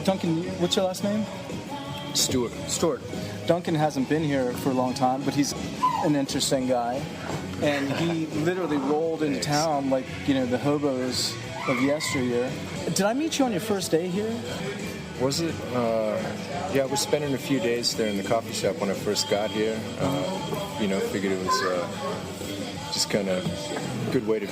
Duncan, what's your last name? Stewart. Duncan hasn't been here for a long time, but he's an interesting guy. And he literally rolled into town like, the hobos of yesteryear. Did I meet you on your first day here? Was it? Yeah, I was spending a few days there in the coffee shop when I first got here. Figured it was just kind of a good way to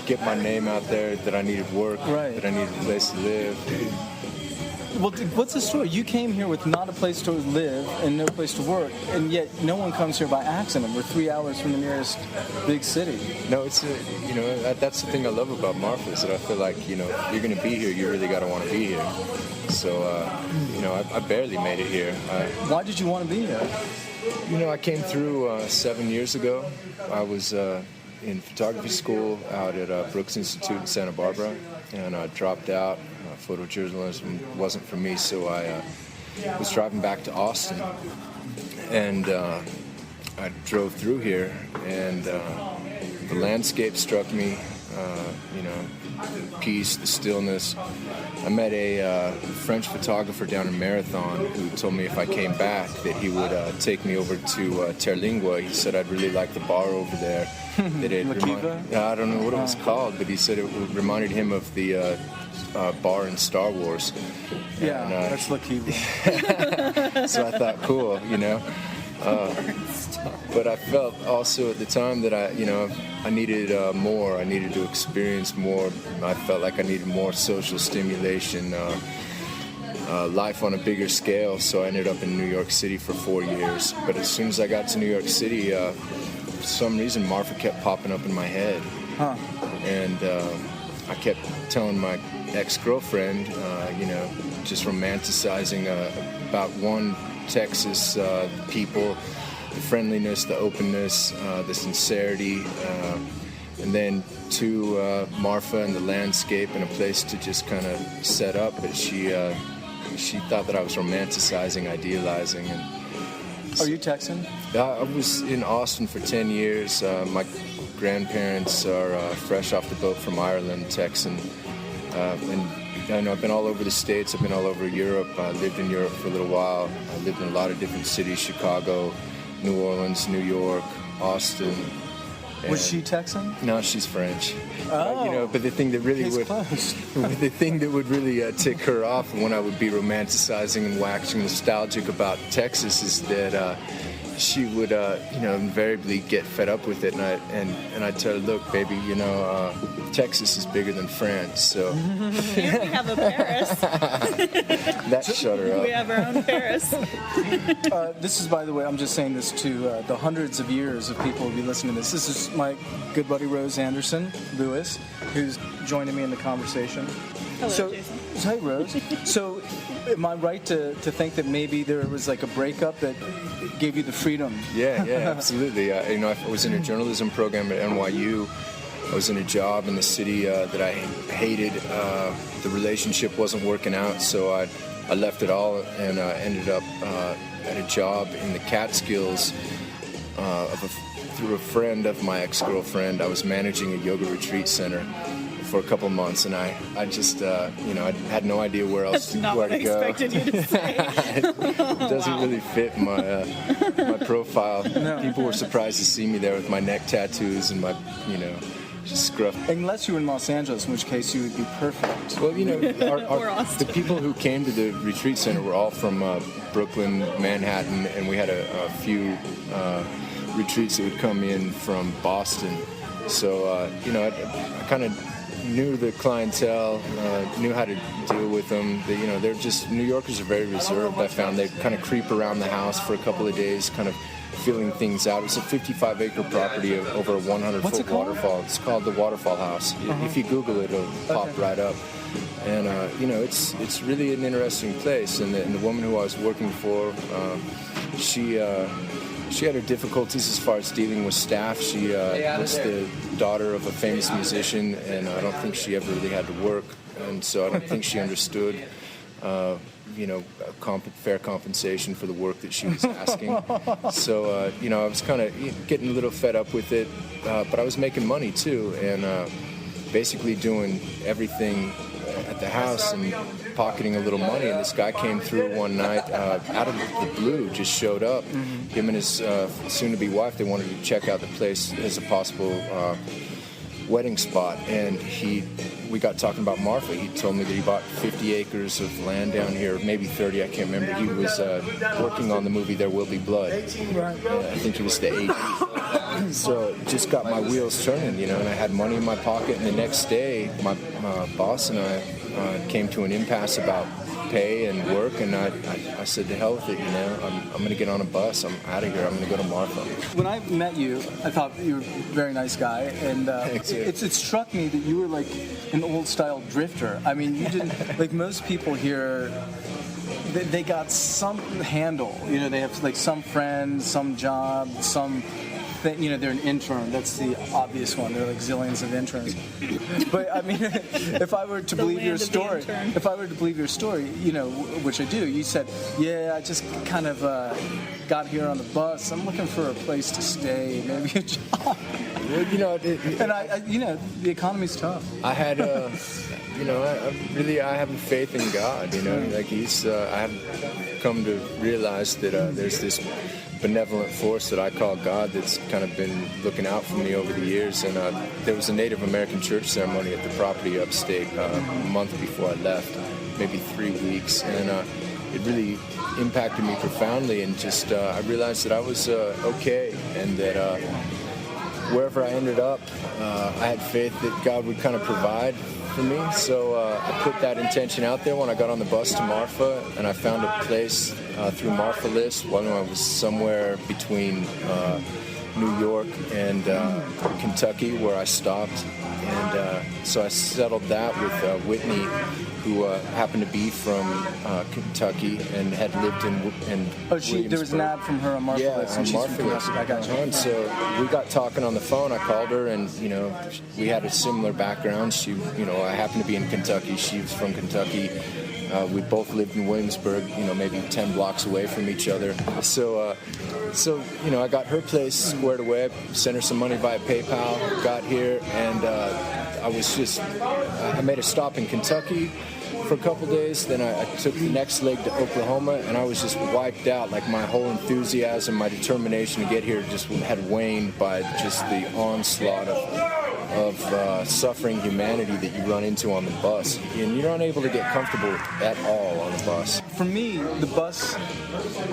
get my name out there, that I needed work, that I needed a place to live. Well, what's the story? You came here with not a place to live and no place to work, and yet no one comes here by accident. We're 3 hours from the nearest big city. No, it's that's the thing I love about Marfa, is that I feel like, if you're going to be here, you really got to want to be here. So, I barely made it here. Why did you want to be here? I came through 7 years ago. I was in photography school out at Brooks Institute in Santa Barbara, and I dropped out. Photojournalism wasn't for me, so I was driving back to Austin, and I drove through here, and the landscape struck me, the peace, the stillness. I met a French photographer down in Marathon who told me if I came back that he would take me over to Terlingua. He said I'd really like the bar over there. I don't know what it was called, but he said it reminded him of the bar in Star Wars. Yeah, that's La Kiva. So I thought, cool, but I felt also at the time that I needed more. I needed to experience more. I felt like I needed more social stimulation, life on a bigger scale. So I ended up in New York City for 4 years. But as soon as I got to New York City, for some reason Marfa kept popping up in my head. And I kept telling my ex-girlfriend, just romanticizing about one, Texas, the people, the friendliness, the openness, the sincerity, and then two, Marfa and the landscape and a place to just kind of set up. But she thought that I was romanticizing, idealizing. And are you Texan? I was in Austin for 10 years. My grandparents are fresh off the boat from Ireland, Texan. And I've been all over the States. I've been all over Europe. I lived in Europe for a little while. I lived in a lot of different cities: Chicago, New Orleans, New York, Austin. Was she Texan? No, she's French. Oh, but the thing that really would really tick her off when I would be romanticizing and waxing nostalgic about Texas is that she would, invariably get fed up with it, and I'd tell her, look, baby, Texas is bigger than France, so. Here we have a Paris. That shut her up. We have our own Paris. This is, by the way, I'm just saying this to the hundreds of years of people who be listening to this. This is my good buddy Rose Anderson, Lewis, who's joining me in the conversation. Hello, Jason. Hi, Rose. So, am I right to think that maybe there was like a breakup that gave you the freedom? Yeah, absolutely. I was in a journalism program at NYU. I was in a job in the city that I hated. The relationship wasn't working out, so I left it all and ended up at a job in the Catskills through a friend of my ex-girlfriend. I was managing a yoga retreat center for a couple months, and I just, I had no idea where to go. That's not what I expected you to say. It doesn't really fit my profile. No. People were surprised to see me there with my neck tattoos and my, just scruff. Unless you were in Los Angeles, in which case you would be perfect. Well, the people who came to the retreat center were all from Brooklyn, Manhattan, and we had a few retreats that would come in from Boston. So, I kind of knew the clientele, knew how to deal with them. They're just, New Yorkers are very reserved. I found they kind of creep around the house for a couple of days, kind of feeling things out. It's a 55-acre property over a 100-foot waterfall. It's called the Waterfall House. If you Google it, it'll pop right up. And it's really an interesting place. And the woman who I was working for, she had her difficulties as far as dealing with staff. She was the daughter of a famous musician, and I don't think she ever really had to work, and so I don't think she understood, fair compensation for the work that she was asking. So, I was kind of getting a little fed up with it, but I was making money too, and basically doing everything at the house and pocketing a little money, and this guy came through one night out of the blue, just showed up. Him and his soon-to-be wife, they wanted to check out the place as a possible wedding spot, and we got talking about Marfa. He told me that he bought 50 acres of land down here, maybe 30, I can't remember. He was working on the movie There Will Be Blood. Right. I think it was the 80s. So it just got my wheels turning, you know, and I had money in my pocket, and the next day my boss and I came to an impasse about pay and work, and I said, to hell with it, you know, I'm going to get on a bus, I'm out of here, I'm going to go to Marfa. When I met you, I thought you were a very nice guy, and it struck me that you were like an old-style drifter. I mean, you didn't, like most people here, they got some handle, you know, they have like some friends, some job, some thing, you know, they're an intern. That's the obvious one. There are like zillions of interns. But I mean, if I were to believe your story, you know, which I do, you said, yeah, I just kind of got here on the bus. I'm looking for a place to stay, maybe a job. Well, you know, you know, the economy's tough. I had, you know, I have faith in God. You know, like I have come to realize that there's this benevolent force that I call God that's kind of been looking out for me over the years. And there was a Native American church ceremony at the property upstate a month before I left, maybe 3 weeks, and it really impacted me profoundly. And just I realized that I was okay, and that wherever I ended up, I had faith that God would kind of provide for me. So I put that intention out there when I got on the bus to Marfa, and I found a place through Marfa List when I was somewhere between New York and Kentucky, where I stopped. And so I settled that with Whitney, who happened to be from Kentucky and had lived in there was an ad from her on Marfa List, and she's from Kentucky. I got you. And so we got talking on the phone. I called her, and you know, we had a similar background. She, you know, I happened to be in Kentucky. She was from Kentucky. We both lived in Williamsburg, you know, maybe 10 blocks away from each other. So you know, I got her place squared away, sent her some money via PayPal, got here, and I made a stop in Kentucky for a couple days. Then I took the next leg to Oklahoma, and I was just wiped out. Like my whole enthusiasm, my determination to get here just had waned by just the onslaught of suffering humanity that you run into on the bus, and you're unable to get comfortable at all on the bus. For me, the bus,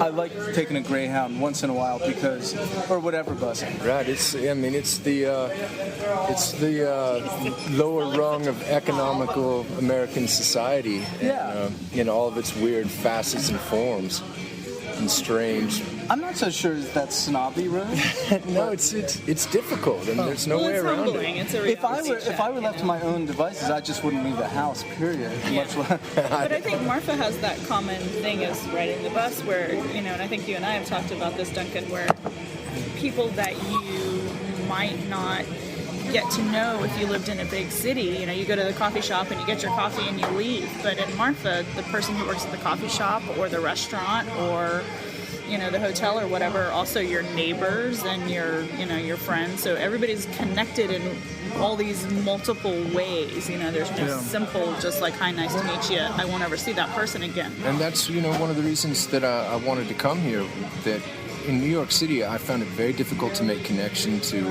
I like taking a Greyhound once in a while because, or whatever bus. Right. It's the lower rung of economical American society. Yeah. In all of its weird facets and forms, and strange. I'm not so sure that's snobby, really. No, it's difficult, and there's no way around humbling. it. It's a reality if I were left to my own devices, I just wouldn't leave the house. Period. Yeah. Much less. But I think Marfa has that common thing as riding the bus, where, you know, and I think you and I have talked about this, Duncan, where people that you might not get to know if you lived in a big city. You know, you go to the coffee shop and you get your coffee and you leave. But in Marfa, the person who works at the coffee shop or the restaurant or, you know, the hotel or whatever, are also your neighbors and your friends. So everybody's connected in all these multiple ways. You know, there's no simple, just like, hi, nice to meet you, I won't ever see that person again. And that's, you know, one of the reasons that I wanted to come here, that in New York City, I found it very difficult to make connection, to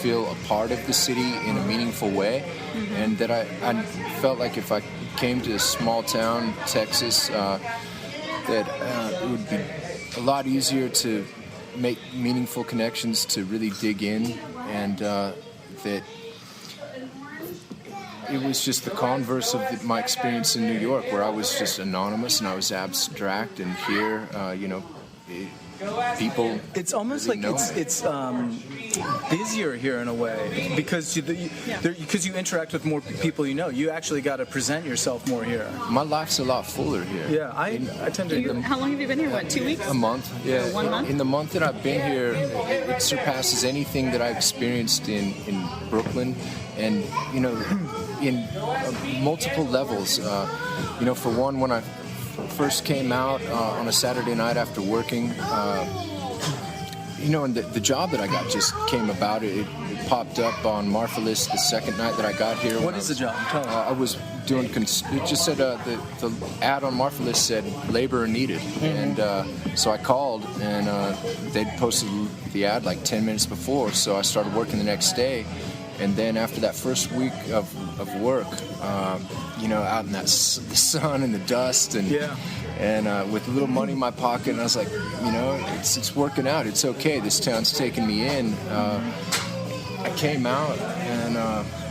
feel a part of the city in a meaningful way. Mm-hmm. And that I felt like if I came to a small town, Texas, that it would be a lot easier to make meaningful connections, to really dig in, and that it was just the converse of my experience in New York, where I was just anonymous and I was abstract, and here, you know, people. It's almost really like it's busier here in a way because you interact with more people. You know, you actually got to present yourself more here. My life's a lot fuller here. Yeah, I tend to. How long have you been here? What, 2 weeks? A month. Yeah, 1 month. In the month that I've been here, it surpasses anything that I've experienced in Brooklyn, and you know, in multiple levels. You know, for one, when I first came out on a Saturday night after working, you know, and the job that I got just came about. It popped up on Marfalis the second night that I got here. What is the job? Tell us. I was doing, it just said, the ad on Marfalis said laborer needed. And so I called, and they'd posted the ad like 10 minutes before, so I started working the next day. And then after that first week of work, out in the sun and the dust, and with a little money in my pocket, and I was like, it's working out. It's okay. This town's taking me in. I came out, and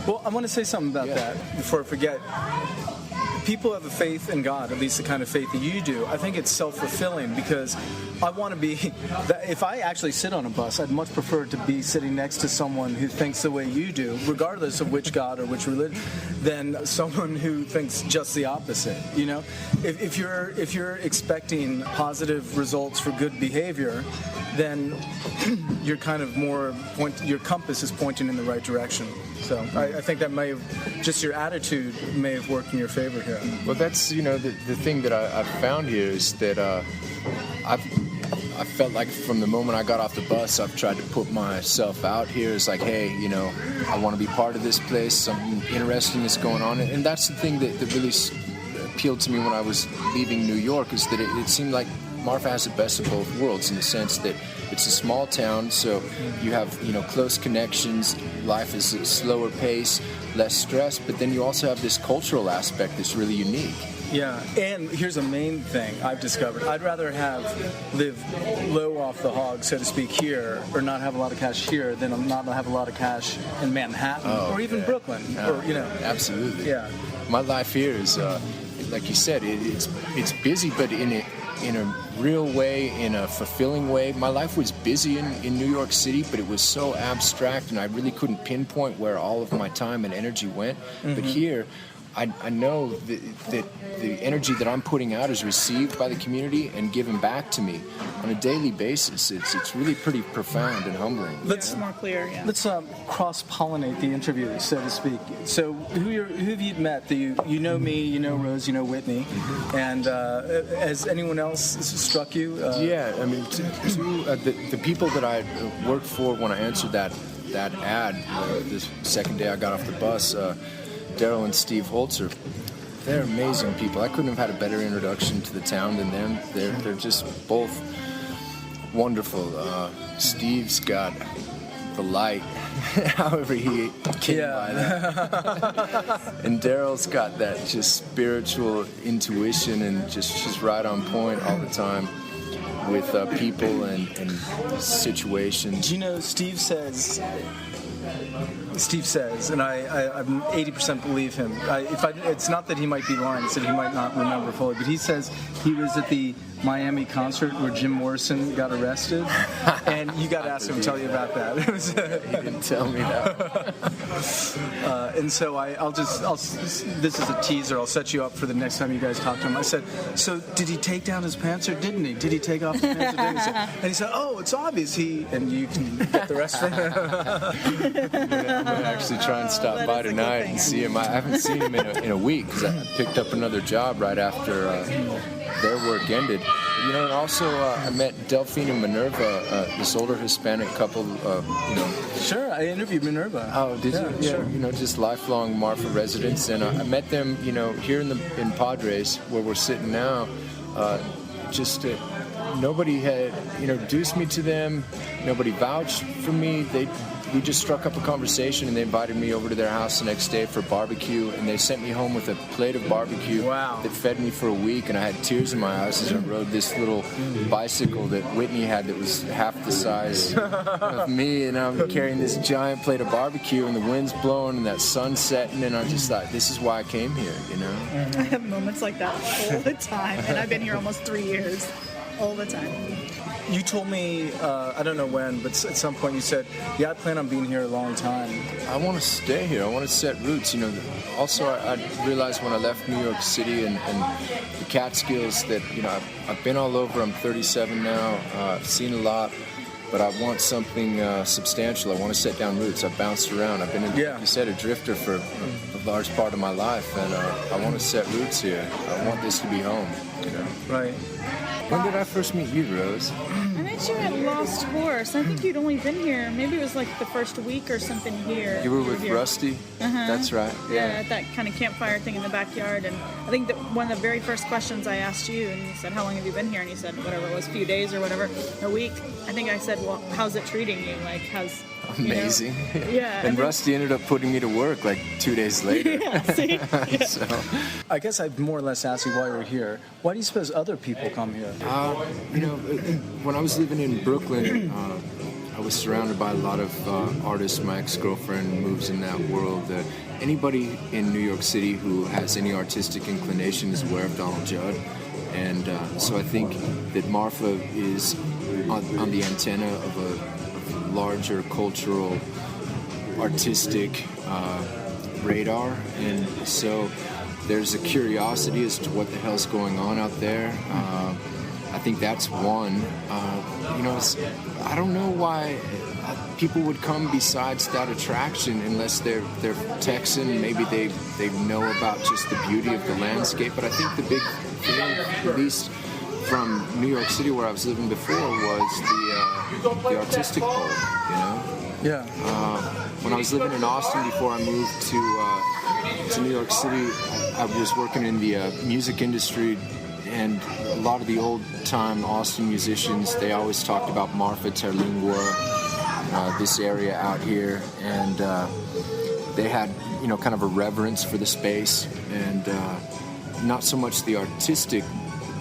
well, I want to say something about that before I forget. People have a faith in God, at least the kind of faith that you do. I think it's self-fulfilling, because I want to be, if I actually sit on a bus, I'd much prefer to be sitting next to someone who thinks the way you do, regardless of which God or which religion, than someone who thinks just the opposite. If you're expecting positive results for good behavior, then you're kind of your compass is pointing in the right direction. So I think that may have, just your attitude may have worked in your favor here. Well, that's, the thing that I've found here is that I felt like from the moment I got off the bus, I've tried to put myself out here as like, hey, I want to be part of this place. Something interesting is going on. And that's the thing that really appealed to me when I was leaving New York, is that it seemed like Marfa has the best of both worlds, in the sense that it's a small town, so you have close connections. Life is at a slower pace, less stress, but then you also have this cultural aspect that's really unique. Yeah, and here's a main thing I've discovered. I'd rather live low off the hog, so to speak, here, or not have a lot of cash here, than not have a lot of cash in Manhattan or even Brooklyn. Absolutely. Yeah. My life here is, like you said, it's busy, but in a real way, in a fulfilling way. My life was busy in New York City, but it was so abstract, and I really couldn't pinpoint where all of my time and energy went. Mm-hmm. But here, I know that the energy that I'm putting out is received by the community and given back to me on a daily basis. It's really pretty profound and humbling. It's more clear. Yeah. Let's cross-pollinate the interview, so to speak. So who have you met? You know me, you know Rose, you know Whitney, mm-hmm. and has anyone else struck you? I mean, the people that I worked for when I answered that ad this second day I got off the bus. Daryl and Steve Holzer, they're amazing people. I couldn't have had a better introduction to the town than them. They're just both wonderful. Steve's got the light, however he came by that. And Daryl's got that just spiritual intuition, and just right on point all the time with people and situations. Steve says, and I 80% believe him. It's not that he might be lying; it's that he might not remember fully. But he says he was at the Miami concert where Jim Morrison got arrested, and you got to ask him to tell you about that. He didn't tell me that. And so this is a teaser. I'll set you up for the next time you guys talk to him. I said, so did he take down his pants or didn't he? Did he take off his pants or didn't he? And he said, oh, it's obvious and you can get the rest from it. I'm going to actually try and stop by tonight and see him. I haven't seen him in a week, because I picked up another job right after their work ended. And also I met Delphine and Minerva, this older Hispanic couple. Sure, I interviewed Minerva. Oh, did you? Yeah. Sure. Just lifelong Marfa residents, and I met them, here in Padres, where we're sitting now. Nobody had introduced me to them. Nobody vouched for me. We just struck up a conversation, and they invited me over to their house the next day for barbecue, and they sent me home with a plate of barbecue that fed me for a week, and I had tears in my eyes as I rode this little bicycle that Whitney had that was half the size of me, and I'm carrying this giant plate of barbecue, and the wind's blowing, and that sun's setting, and I just thought, this is why I came here, I have moments like that all the time, and I've been here almost 3 years, all the time. You told me, I don't know when, but at some point you said, I plan on being here a long time. I want to stay here. I want to set roots. Also, I realized when I left New York City and the Catskills that, I've been all over. I'm 37 now. I've seen a lot, but I want something substantial. I want to set down roots. I've bounced around. I've been, like you said, a drifter for large part of my life, and I want to set roots here. I want this to be home. You know? Right. When did I first meet you, Rose? I met you at Lost Horse. I think you'd only been here. Maybe it was like the first week or something here. You were with here. Rusty? That's right. Yeah, at that kind of campfire thing in the backyard. And I think that one of the very first questions I asked you, and you said, how long have you been here? And you said, whatever it was, a few days or whatever, a week. I think I said, well, how's it treating you? Like, how's... Amazing. You know? Yeah. And Rusty ended up putting me to work like 2 days later. Yeah, see? Yeah. So, I guess I've more or less asked you why you're here. Why do you suppose other people come here? you know, when I was living in Brooklyn, I was surrounded by a lot of artists. My ex-girlfriend moves in that world. Anybody in New York City who has any artistic inclination is aware of Donald Judd. And so I think that Marfa is on the antenna of a larger cultural, artistic radar. And so there's a curiosity as to what the hell's going on out there. I think that's one. You know, I don't know why people would come besides that attraction unless they're Texan. Maybe they know about just the beauty of the landscape. But I think the big thing, at least from New York City where I was living before, was the artistic pole, you know? Yeah. When I was living in Austin before I moved to New York City, I was working in the music industry, and a lot of the old-time Austin musicians, they always talked about Marfa Terlingua, this area out here, and they had, you know, kind of a reverence for the space, and not so much the artistic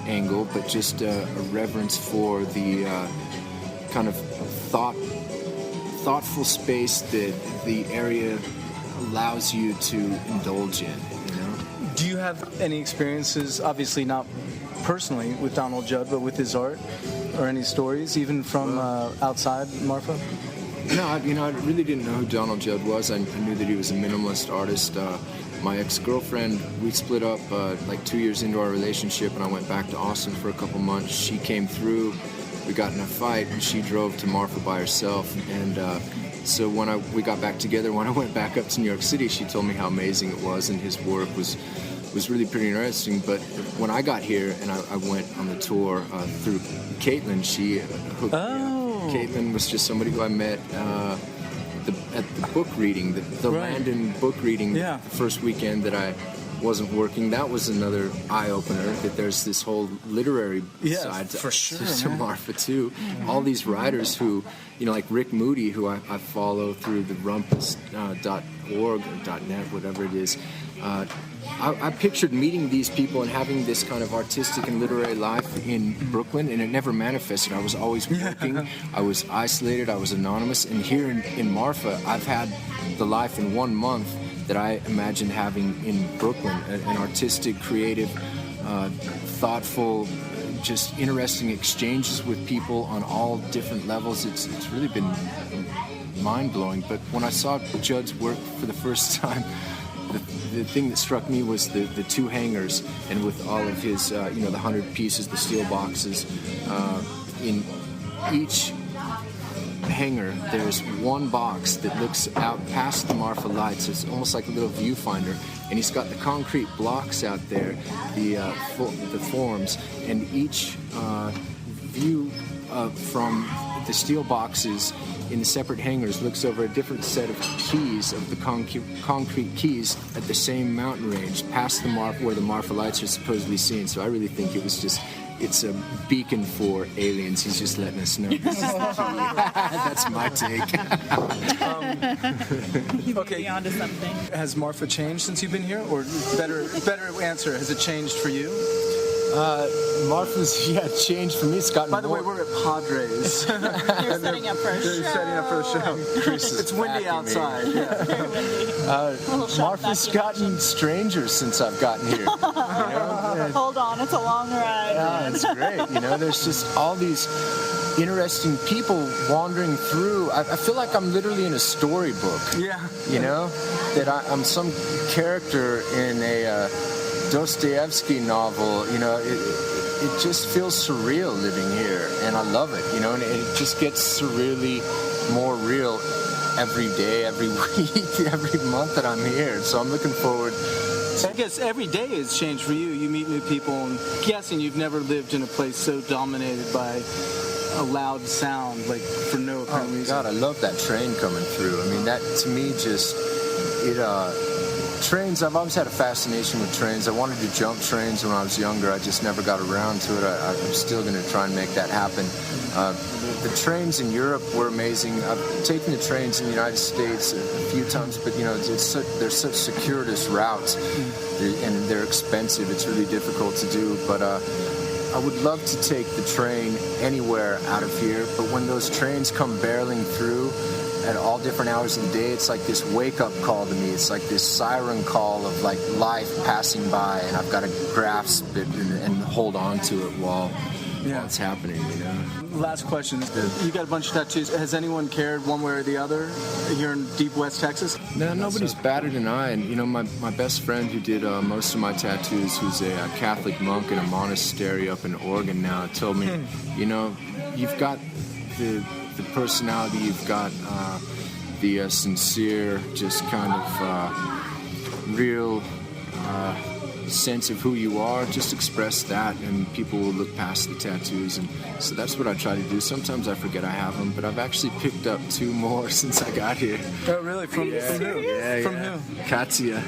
angle, but just a reverence for the kind of thoughtful space that the area allows you to indulge in, you know? Do you have any experiences, obviously not personally with Donald Judd, but with his art, or any stories, even from outside Marfa? No, I really didn't know who Donald Judd was. I knew that he was a minimalist artist. My ex-girlfriend, we split up like 2 years into our relationship, and I went back to Austin for a couple months. She came through, we got in a fight, and she drove to Marfa by herself. And so when we got back together, when I went back up to New York City, she told me how amazing it was, and his work was really pretty interesting. But when I got here and I went on the tour through Caitlin, she hooked me up. Caitlin was just somebody who I met at the book reading, the right. Landon book reading, Yeah. the first weekend that I wasn't working. That was another eye-opener, that there's this whole literary side for sure, to Marfa too. Mm-hmm. All these writers who, you know, like Rick Moody, who I follow through the rumpus.org or .net, whatever it is. I pictured meeting these people and having this kind of artistic and literary life in Brooklyn, and it never manifested. I was always working, I was isolated, I was anonymous, and here in Marfa, I've had the life in 1 month that I imagined having in Brooklyn, an artistic, creative, thoughtful, just interesting exchanges with people on all different levels. It's really been mind-blowing. But when I saw Judd's work for the first time, the thing that struck me was the two hangars, and with all of his, the 100 pieces, the steel boxes. In each hanger, there's one box that looks out past the Marfa lights. It's almost like a little viewfinder, and he's got the concrete blocks out there, the forms, and each view from the steel boxes in the separate hangars looks over a different set of keys, of the concrete keys at the same mountain range past the Marfa, where the Marfa lights are supposedly seen. So I really think it's a beacon for aliens. He's just letting us know. That's my take. You may be onto something. Has Marfa changed since you've been here? Or better answer, has it changed for you? Marfa's changed for me. It's gotten. By the way, we're at Padres. You're setting up for a show. They're setting up for a show. It's windy outside. Marfa's gotten stranger since I've gotten here. Hold on, it's a long ride. Yeah, it's great. There's just all these interesting people wandering through. I feel like I'm literally in a storybook. Yeah. That I'm some character in a Dostoevsky novel. It just feels surreal living here, and I love it. And it just gets surreally more real every day, every week, every month that I'm here. So I'm looking forward. I guess every day has changed for you. You meet new people, and guessing you've never lived in a place so dominated by a loud sound, like for no apparent reason. God, I love that train coming through. I mean, that to me just trains. I've always had a fascination with trains. I wanted to jump trains when I was younger. I just never got around to it. I'm still going to try and make that happen. The trains in Europe were amazing. I've taken the trains in the United States a few times, but they're such circuitous routes, and they're expensive. It's really difficult to do. But I would love to take the train anywhere out of here. But when those trains come barreling through at all different hours of the day, it's like this wake-up call to me. It's like this siren call of like life passing by, and I've got to grasp it and hold on to it while it's happening, Last question. You got a bunch of tattoos. Has anyone cared one way or the other here in deep West Texas? No, nobody's batted an eye. And, my best friend who did most of my tattoos, who's a Catholic monk in a monastery up in Oregon now, told me, you've got the personality, you've got the sincere, just kind of real sense of who you are. Just express that, and people will look past the tattoos. And so that's what I try to do. Sometimes I forget I have them, but I've actually picked up 2 more since I got here. Oh, really? From who? From who? Katya.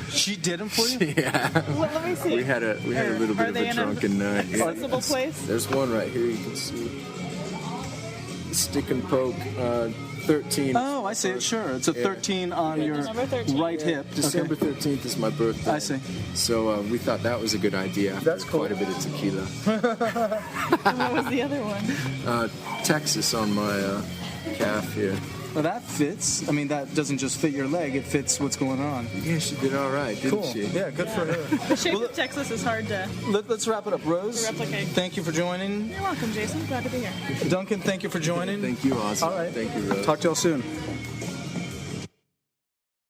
She did them for you? Yeah. Well, let me see. We had a little bit of a drunken night. Accessible place? There's one right here. You can see. Stick and poke. 13. Oh, I see it. Sure, it's a 13 on your 13. right hip. December 13th is my birthday. I see. So we thought that was a good idea. That's cool. Quite a bit of tequila. And what was the other one? Texas on my calf here. Well, that fits. I mean, that doesn't just fit your leg; it fits what's going on. Yeah, she did all right, didn't she? Yeah, good for her. The shape of Texas is hard to Let's wrap it up. Rose, replicate. Thank you for joining. You're welcome, Jason. Glad to be here. Duncan, thank you for joining. Thank you, Ozzy. All right. Thank you, Rose. Talk to y'all soon.